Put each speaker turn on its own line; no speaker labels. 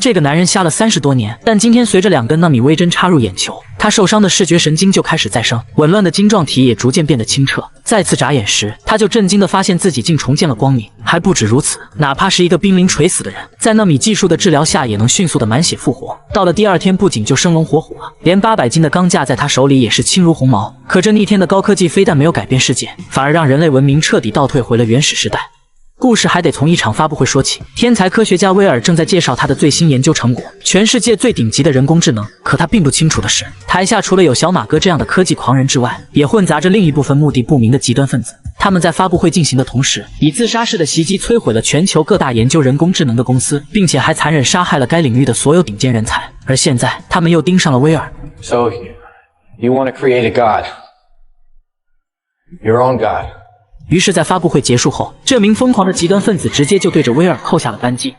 这个男人瞎了30多年，但今天随着2根纳米微针插入眼球，他受伤的视觉神经就开始再生，紊乱的晶状体也逐渐变得清澈。再次眨眼时，他就震惊地发现自己竟重见了光明。还不止如此，哪怕是一个濒临垂死的人，在纳米技术的治疗下，也能迅速的满血复活。到了第2天，不仅就生龙活虎了，连800斤的钢架在他手里也是轻如鸿毛。可这逆天的高科技非但没有改变世界，反而让人类文明彻底倒退回了原始时代。故事还得从一场发布会说起，天才科学家威尔正在介绍他的最新研究成果——全世界最顶级的人工智能。可他并不清楚的是，台下除了有小马哥这样的科技狂人之外，也混杂着另一部分目的不明的极端分子。他们在发布会进行的同时，以自杀式的袭击摧毁了全球各大研究人工智能的公司，并且还残忍杀害了该领域的所有顶尖人才。而现在，他们又盯上了威尔。
So, you want to create a god? Your own god.
于是，在发布会结束后，这名疯狂的极端分子直接就对着威尔扣下了扳机。